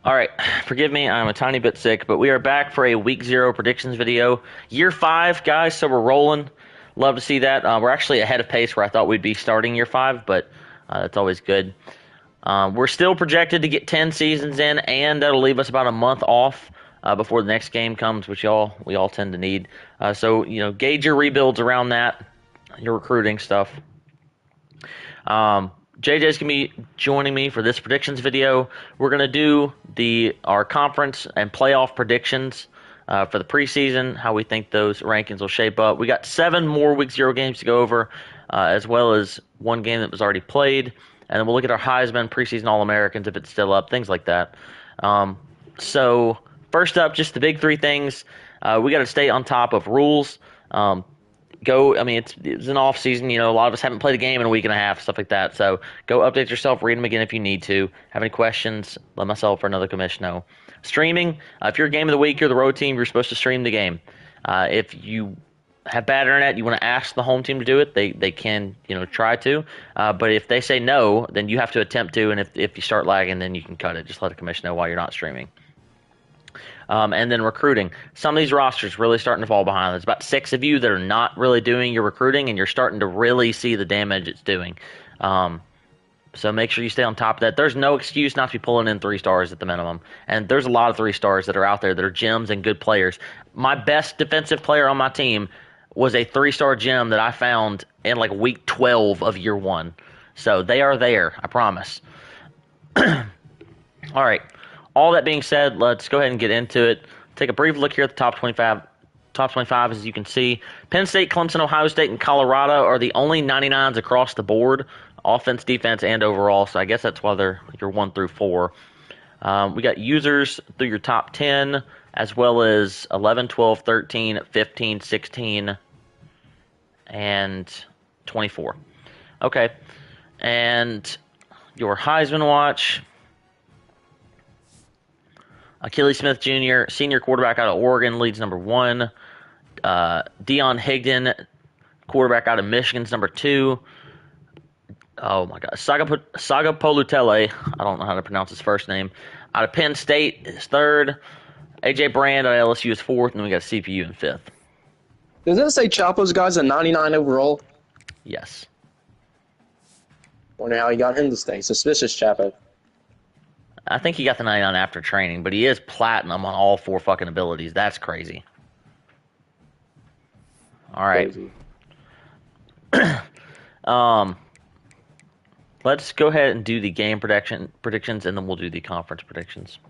All right, forgive me, I'm a tiny bit sick, but we are back for a week 0 predictions video. Year 5, guys, so we're rolling. Love to see that. We're actually ahead of pace where I thought we'd be starting year 5, but that's always good. We're still projected to get 10 seasons in, and that'll leave us about a month off before the next game comes, which we all tend to need. So, gauge your rebuilds around that, your recruiting stuff. JJ's going to be joining me for this predictions video. We're going to do our conference and playoff predictions for the preseason, how we think those rankings will shape up. We got 7 more Week 0 games to go over, as well as one game that was already played. And then we'll look at our Heisman, preseason All-Americans, if it's still up, things like that. So first up, just the big 3 things. We got to stay on top of rules. It's an off season. A lot of us haven't played a game in a week and a half, stuff like that. So go update yourself, read them again if you need to. Have any questions, let myself or another commission know. Streaming, if you're game of the week, you're the road team, you're supposed to stream the game. If you have bad internet, you want to ask the home team to do it, they can, try to. But if they say no, then you have to attempt to, and if you start lagging, then you can cut it. Just let the commission know why you're not streaming. And then recruiting. Some of these rosters really starting to fall behind. There's about 6 of you that are not really doing your recruiting, and you're starting to really see the damage it's doing. So make sure you stay on top of that. There's no excuse not to be pulling in 3 stars at the minimum. And there's a lot of 3 stars that are out there that are gems and good players. My best defensive player on my team was a 3-star gem that I found in like week 12 of year 1. So they are there, I promise. All right. All that being said, let's go ahead and get into it. Take a brief look here at the top 25. Top 25, as you can see. Penn State, Clemson, Ohio State, and Colorado are the only 99s across the board, offense, defense, and overall. So I guess that's why they're your 1 through 4. We got users through your top 10, as well as 11, 12, 13, 15, 16, and 24. Okay. And your Heisman watch. Achilles Smith Jr., senior quarterback out of Oregon, leads number 1. Deion Higdon, quarterback out of Michigan's number 2. Oh my God, Sagapolutele, I don't know how to pronounce his first name, out of Penn State is 3rd. AJ Brand out of LSU is 4th, and then we got CPU in 5th. Doesn't it say Chapo's guy's a 99 overall? Yes. Wonder how he got him to stay. Suspicious, Chapo. I think he got the 99 after training, but he is platinum on all 4 fucking abilities. That's crazy. All right. Let's go ahead and do the game predictions, and then we'll do the conference predictions.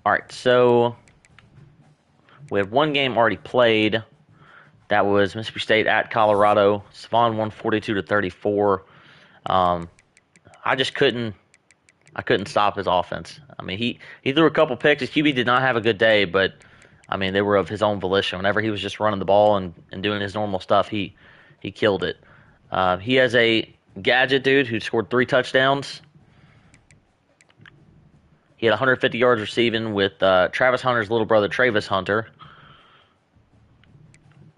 All right, so we have 1 game already played. That was Mississippi State at Colorado. Savon won 42-34. I couldn't stop his offense. I mean, he threw a couple picks. His QB did not have a good day, but I mean, they were of his own volition. Whenever he was just running the ball and doing his normal stuff, he killed it. He has a gadget dude who scored 3 touchdowns. He had 150 yards receiving with Travis Hunter's little brother, Travis Hunter.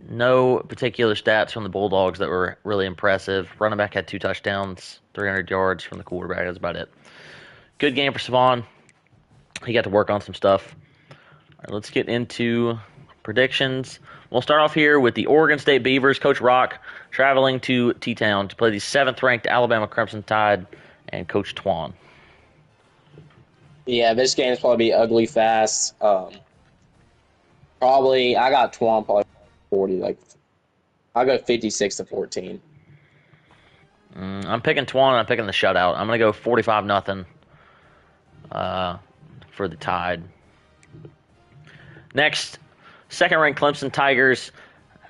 No particular stats from the Bulldogs that were really impressive. Running back had 2 touchdowns, 300 yards from the quarterback. That's about it. Good game for Savon. He got to work on some stuff. All right, let's get into predictions. We'll start off here with the Oregon State Beavers. Coach Rock traveling to T-Town to play the 7th-ranked Alabama Crimson Tide and Coach Twan. Yeah, this game's probably be ugly fast. Probably, I got Twan probably 40. I'll go 56-14. I'm picking Twan, and I'm picking the shutout. I'm going to go 45-0 for the Tide. Next, 2nd-ranked Clemson Tigers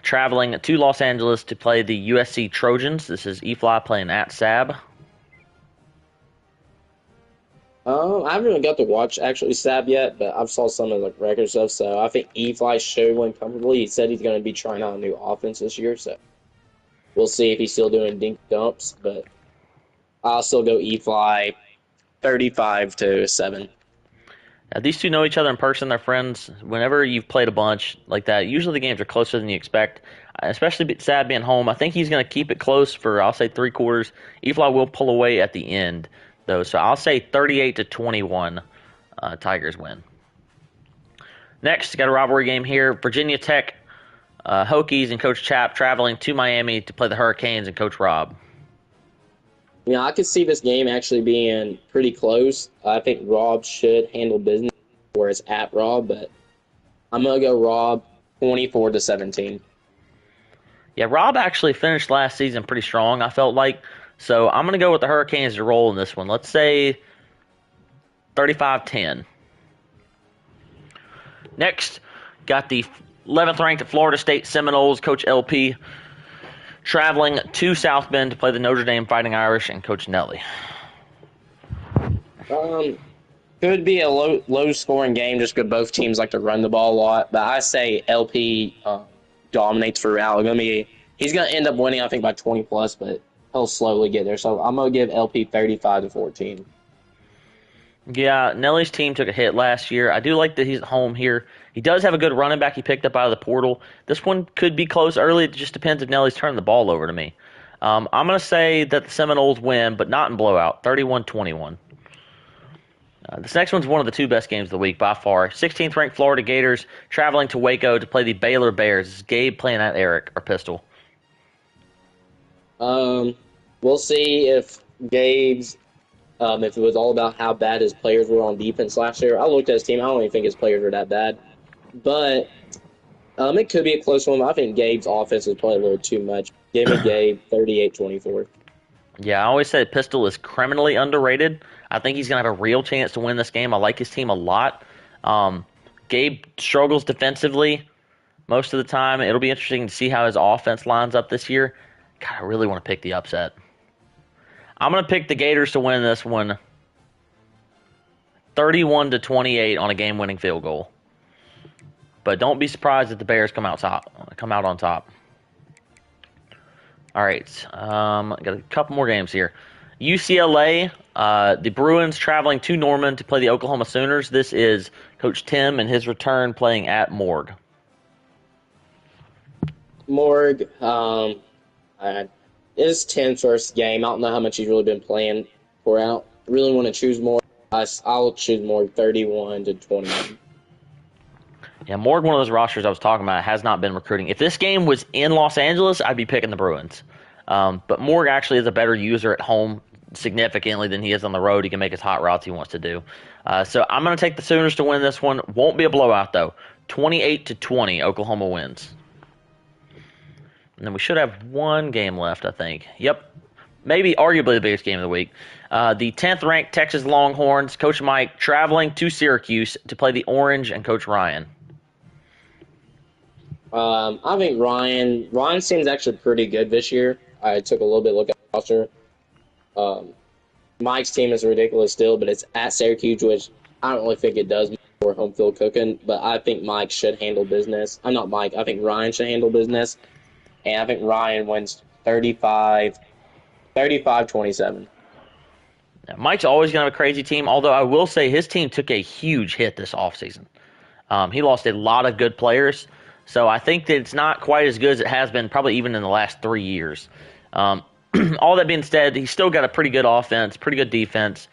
traveling to Los Angeles to play the USC Trojans. This is E-Fly playing at SAB. I haven't even got to watch actually SAB yet, but I've saw some of the record stuff. So I think E-Fly showed one comfortably. He said he's going to be trying out a new offense this year, so we'll see if he's still doing dink dumps. But I'll still go E-Fly 35-7. These two know each other in person. They're friends. Whenever you've played a bunch like that, usually the games are closer than you expect. especially Sad being home. I think he's going to keep it close for, I'll say, 3/4. Efly will pull away at the end, though. So I'll say 38-21, Tigers win. Next, got a rivalry game here. Virginia Tech Hokies and Coach Chap traveling to Miami to play the Hurricanes and Coach Rob. I could see this game actually being pretty close. I think Rob should handle business where it's at Rob, but I'm going to go Rob 24-17. Yeah, Rob actually finished last season pretty strong, I felt like. So I'm going to go with the Hurricanes to roll in this one. Let's say 35-10. Next, got the 11th ranked Florida State Seminoles, Coach LP, traveling to South Bend to play the Notre Dame Fighting Irish and Coach Nelly. Could be a low scoring game just because both teams like to run the ball a lot. But I say LP dominates throughout. He's going to end up winning, I think, by 20 plus, but he'll slowly get there. So I'm going to give LP 35-14. Yeah, Nelly's team took a hit last year. I do like that he's at home here. He does have a good running back he picked up out of the portal. This one could be close early. It just depends if Nelly's turning the ball over to me. I'm going to say that the Seminoles win, but not in blowout, 31-21. This next one's one of the two best games of the week by far. 16th ranked Florida Gators traveling to Waco to play the Baylor Bears. This is Gabe playing at Eric or Pistol. We'll see if Gabe's if it was all about how bad his players were on defense last year. I looked at his team. I don't even think his players were that bad. But it could be a close one. I think Gabe's offense is probably a little too much. Give me Gabe 38-24. Yeah, I always say Pistol is criminally underrated. I think he's going to have a real chance to win this game. I like his team a lot. Gabe struggles defensively most of the time. It'll be interesting to see how his offense lines up this year. God, I really want to pick the upset. I'm going to pick the Gators to win this one 31-28 on a game-winning field goal. But don't be surprised if the Bears come out on top. All right, got a couple more games here. UCLA, the Bruins traveling to Norman to play the Oklahoma Sooners. This is Coach Tim and his return playing at Morgue. Morgue, it's Tim's first game. I don't know how much he's really been playing for out. Really want to choose more. I'll choose more 31-21. Yeah, Morgue, one of those rosters I was talking about, has not been recruiting. If this game was in Los Angeles, I'd be picking the Bruins. But Morgue actually is a better user at home significantly than he is on the road. He can make his hot routes he wants to do. So I'm going to take the Sooners to win this one. Won't be a blowout, though. 28-20, Oklahoma wins. And then we should have one game left, I think. Yep. Maybe arguably the biggest game of the week. The 10th ranked Texas Longhorns, Coach Mike, traveling to Syracuse to play the Orange and Coach Ryan. I think Ryan's team's actually pretty good this year. I took a little bit look at the roster. Mike's team is ridiculous still, but it's at Syracuse, which I don't really think it does for home field cooking, but I think Mike should handle business. I'm not Mike. I think Ryan should handle business, and I think Ryan wins 35-27. Now, Mike's always going to have a crazy team, although I will say his team took a huge hit this offseason. He lost a lot of good players. So I think that it's not quite as good as it has been probably even in the last 3 years. All that being said, he's still got a pretty good offense, pretty good defense.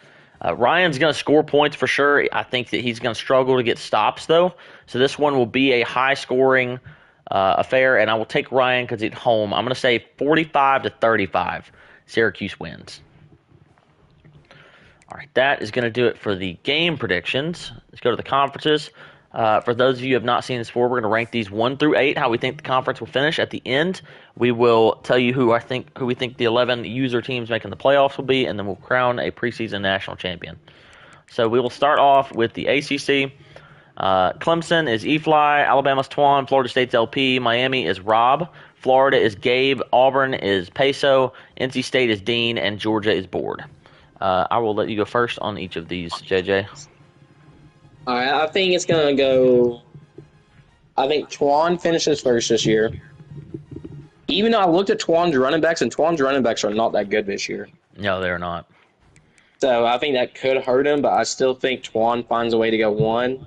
Ryan's going to score points for sure. I think that he's going to struggle to get stops, though. So this one will be a high-scoring affair, and I will take Ryan because he's at home. I'm going to say 45-35. Syracuse wins. All right, that is going to do it for the game predictions. Let's go to the conferences. For those of you who have not seen this before, we're going to rank these 1 through 8, how we think the conference will finish. At the end, we will tell you who we think the 11 user teams making the playoffs will be, and then we'll crown a preseason national champion. So we will start off with the ACC. Clemson is Efly, Alabama's Twan, Florida State's LP, Miami is Rob, Florida is Gabe, Auburn is Peso, NC State is Dean, and Georgia is Board. I will let you go first on each of these, JJ. All right, I think it's going to go – I think Twan finishes first this year. Even though I looked at Twan's running backs, and Twan's running backs are not that good this year. No, they're not. So I think that could hurt him, but I still think Twan finds a way to go 1.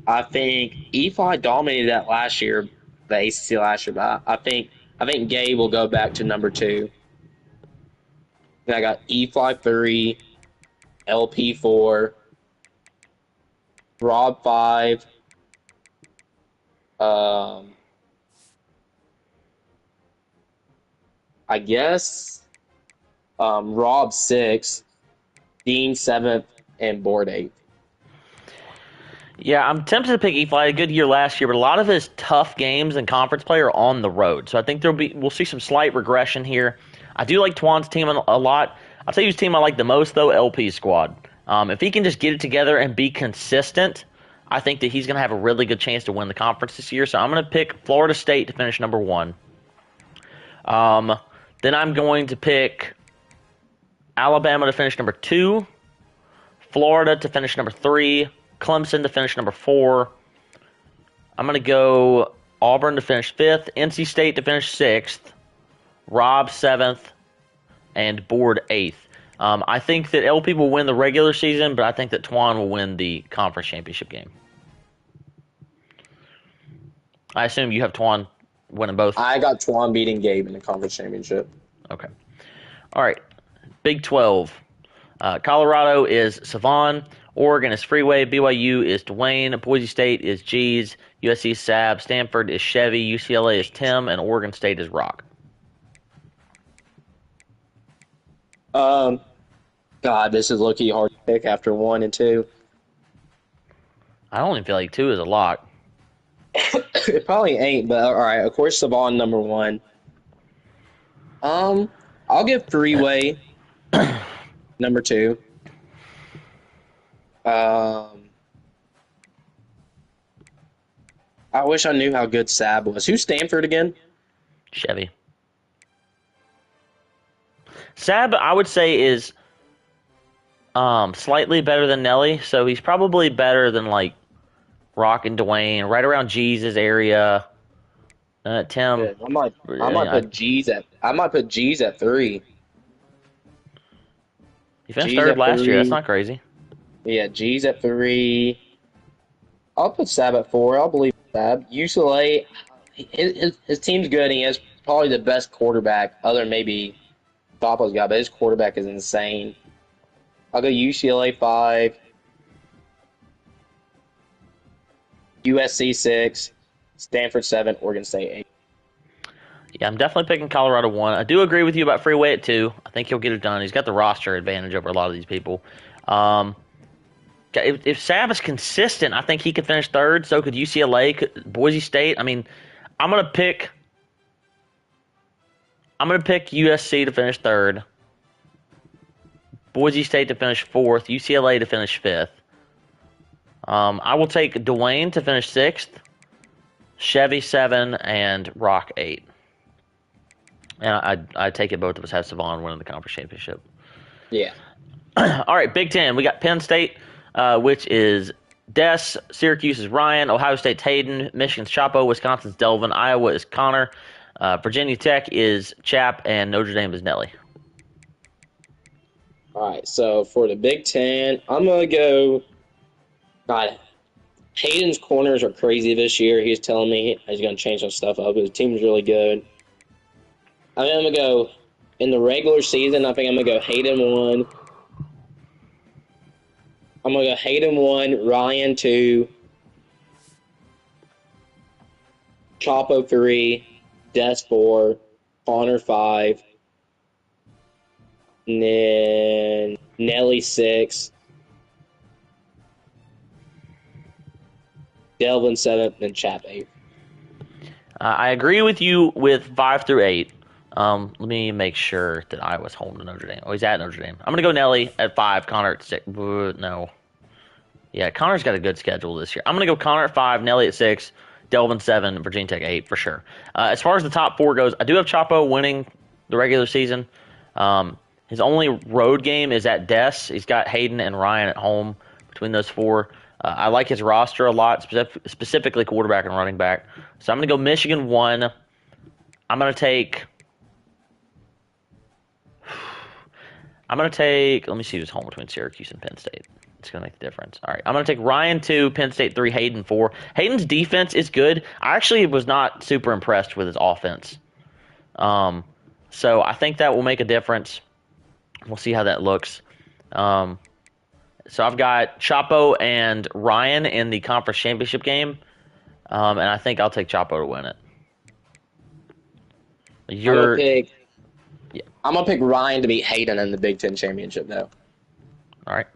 I think Efly dominated that last year, the ACC last year, but I think Gabe will go back to number 2. Then I got E-Fly 3, LP 4, Rob 5, I guess Rob 6, Dean 7th, and Board 8th. Yeah, I'm tempted to pick E-Fly. A good year last year, but a lot of his tough games and conference play are on the road. So I think we'll see some slight regression here. I do like Twan's team a lot. I'll tell you whose team I like the most, though, LP's squad. If he can just get it together and be consistent, I think that he's going to have a really good chance to win the conference this year. So I'm going to pick Florida State to finish number 1. Then I'm going to pick Alabama to finish number 2, Florida to finish number 3, Clemson to finish number 4. I'm going to go Auburn to finish 5th, NC State to finish 6th, Rob 7th, and Board 8th. I think that LP will win the regular season, but I think that Twan will win the conference championship game. I assume you have Twan winning both. I got Twan beating Gabe in the conference championship. Okay. All right. Big 12. Colorado is Savon. Oregon is Freeway. BYU is Dwayne. Boise State is G's. USC is Sab. Stanford is Chevy. UCLA is Tim. And Oregon State is Rock. God, this is low-key hard to pick after 1 and 2. I don't even feel like 2 is a lock. It probably ain't, but all right. Of course, Savon number 1. I'll give Freeway number 2. I wish I knew how good Sab was. Who's Stanford again? Chevy. Sab, I would say, is slightly better than Nelly, so he's probably better than like Rock and Dwayne, right around G's area. Tim, Yeah, I might put G's at 3. he finished G's third at last year. 3. That's not crazy. Yeah, G's at 3. I'll put Sab at 4. I'll believe Sab. UCLA, his team's good. And he has probably the best quarterback, other than maybe Papa's guy, but his quarterback is insane. I'll go UCLA 5, USC 6, Stanford 7, Oregon State 8. Yeah, I'm definitely picking Colorado 1. I do agree with you about Freeway at 2. I think he'll get it done. He's got the roster advantage over a lot of these people. If Sab is consistent, I think he could finish 3rd. So could UCLA, Boise State. I mean, I'm gonna pick USC to finish 3rd, Boise State to finish 4th, UCLA to finish 5th. I will take Dwayne to finish 6th, Chevy 7, and Rock 8. And I take it both of us have Savon winning the conference championship. Yeah. All right, Big Ten. We got Penn State, which is Des. Syracuse is Ryan. Ohio State's Hayden. Michigan's Chapo. Wisconsin's Delvin. Iowa is Connor. Virginia Tech is Chap. And Notre Dame is Nelly. All right, so for the Big Ten, I'm going to go. God, Hayden's corners are crazy this year. He's telling me he's going to change some stuff up. His team's really good. I think I'm going to go in the regular season. I think I'm going to go Hayden 1. I'm going to go Hayden 1, Ryan 2, Chapo 3, Des 4, Connor 5, and then Nelly 6, Delvin 7, and Chap 8. I agree with you with 5 through 8. Let me make sure that I was home to Notre Dame. Oh, he's at Notre Dame. I'm going to go Nelly at 5, Connor at 6. No. Yeah, Connor's got a good schedule this year. I'm going to go Connor at 5, Nelly at 6, Delvin 7, Virginia Tech 8 for sure. As far as the top 4 goes, I do have Chapo winning the regular season. His only road game is at Des. He's got Hayden and Ryan at home between those 4. I like his roster a lot, specifically quarterback and running back. So I'm going to go Michigan 1. I'm going to I'm going to take, let me see who's home between Syracuse and Penn State. It's going to make the difference. All right. I'm going to take Ryan 2, Penn State 3, Hayden 4. Hayden's defense is good. I actually was not super impressed with his offense. So I think that will make a difference. We'll see how that looks. So I've got Chapo and Ryan in the conference championship game. And I think I'll take Chapo to win it. I'm gonna pick Ryan to beat Hayden in the Big Ten championship, though. All right.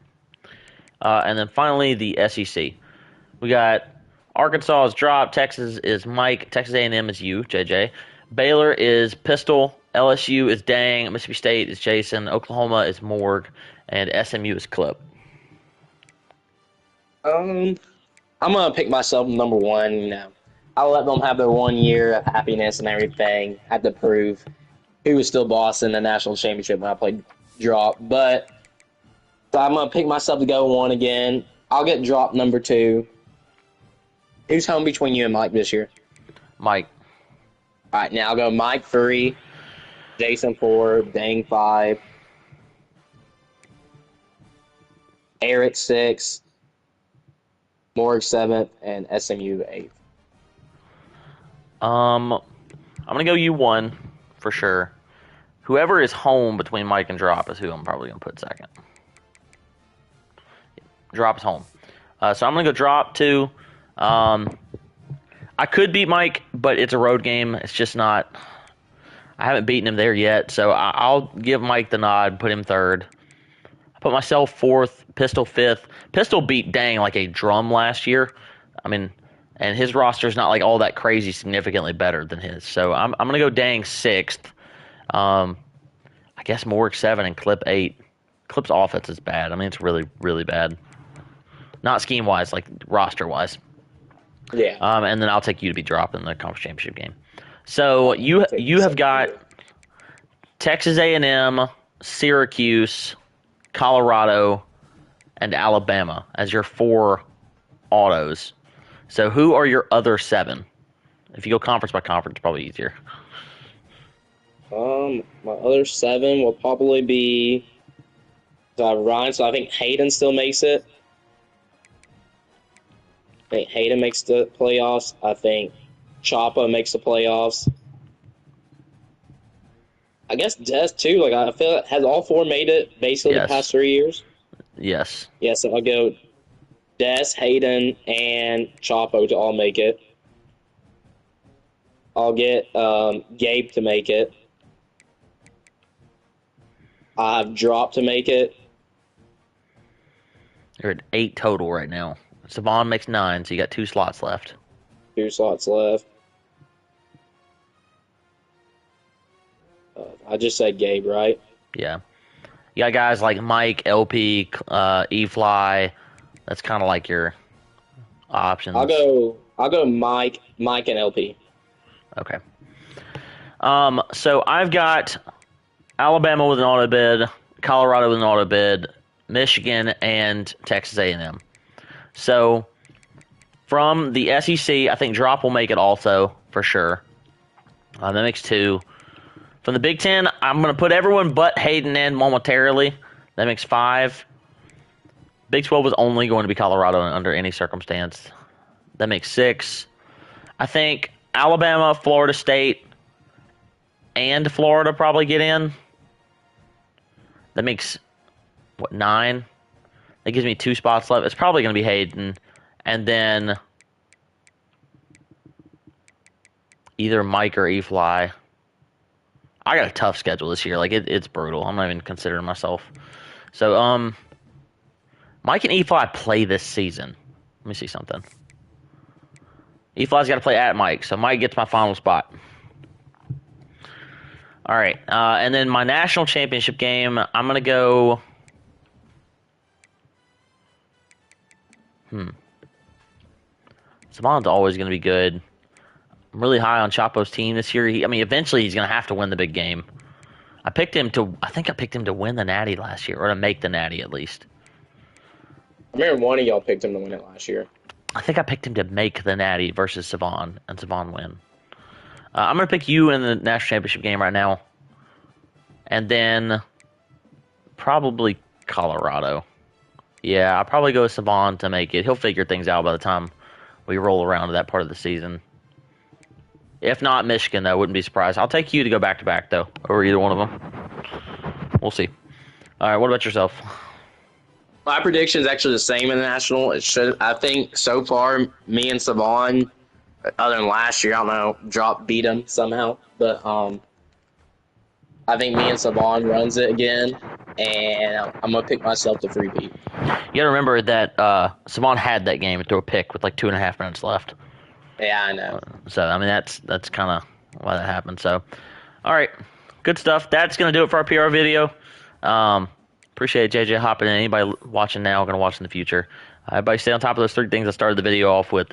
And then finally, the SEC. We got Arkansas is Drop, Texas is Mike, Texas A&M is you, JJ. Baylor is Pistol, LSU is Dang, Mississippi State is Jason, Oklahoma is Morg, and SMU is Clip. I'm gonna pick myself number one. I'll let them have their 1 year of happiness and everything. Had to prove who was still boss in the national championship when I played Drop, but so I'm gonna pick myself to go one again. I'll get Drop number 2. Who's home between you and Mike this year? Mike. All right, now I'll go Mike 3, Jason 4, Dang 5, Eric 6, Morg 7th, and SMU 8th. I'm gonna go U1 for sure. Whoever is home between Mike and Drop is who I'm probably gonna put second. Drop is home. So I'm gonna go Drop 2. I could beat Mike, but it's a road game. It's just not. I haven't beaten him there yet, so I'll give Mike the nod, put him 3rd. I put myself 4th, Pistol 5th. Pistol beat Dang like a drum last year. I mean, and his roster's not like all that crazy significantly better than his. So I'm gonna go Dang 6th. I guess Morg 7 and Clip 8. Clip's offense is bad. I mean, it's really, really bad. Not scheme wise, like roster wise. Yeah. And then I'll take you to be dropping the conference championship game. So you have got Texas A&M, Syracuse, Colorado, and Alabama as your 4 autos. So who are your other 7? If you go conference by conference, probably easier. My other 7 will probably be Ryan. So I think Hayden still makes it. I think Hayden makes the playoffs. I think Choppa makes the playoffs. I guess Des too. Like I feel has all 4 made it basically the past 3 years. Yes. Yeah, so I'll go Des, Hayden, and Chapo to all make it. I'll get Gabe to make it. I've Drop to make it. You're at 8 total right now. Savon makes 9, so you got 2 slots left. 2 slots left. I just said Gabe, right? Yeah. You got guys like Mike, LP, E-Fly. That's kind of like your options. I'll go Mike, and LP. Okay. So I've got Alabama with an auto bid, Colorado with an auto bid, Michigan, and Texas A&M. So from the SEC, I think Drop will make it also for sure. That makes 2. From the Big Ten, I'm going to put everyone but Hayden in momentarily. That makes 5. Big 12 was only going to be Colorado under any circumstance. That makes 6. I think Alabama, Florida State, and Florida probably get in. That makes, 9? That gives me 2 spots left. It's probably going to be Hayden. And then either Mike or E-Fly. I got a tough schedule this year. Like, it's brutal. I'm not even considering myself. So, Mike and E-Fly play this season. Let me see something. E-Fly's got to play at Mike, so Mike gets my final spot. All right. And then my national championship game, I'm going to go... Savon's always going to be good. I'm really high on Chapo's team this year. Eventually he's going to have to win the big game. I think I picked him to win the Natty last year, or to make the Natty at least. I remember one of y'all picked him to win it last year. I think I picked him to make the Natty versus Savon, and Savon win. I'm going to pick you in the national championship game right now. And then Probably Colorado. Yeah, I'll probably go with Savon to make it. He'll figure things out by the time we roll around to that part of the season. If not Michigan, though, wouldn't be surprised. I'll take you to go back to back, though, or either one of them. We'll see. All right, what about yourself? My prediction is actually the same in the national. It should. I think so far, me and Savon, other than last year, I don't know, beat him somehow. But I think me and Savon runs it again, and I'm gonna pick myself to free beat. You gotta remember that Savon had that game and threw a pick with like 2.5 minutes left. Yeah, I know. So I mean that's kind of why that happened. So, all right, good stuff. That's gonna do it for our PR video. Appreciate JJ hopping in. Anybody watching now, gonna watch in the future. Everybody stay on top of those 3 things I started the video off with.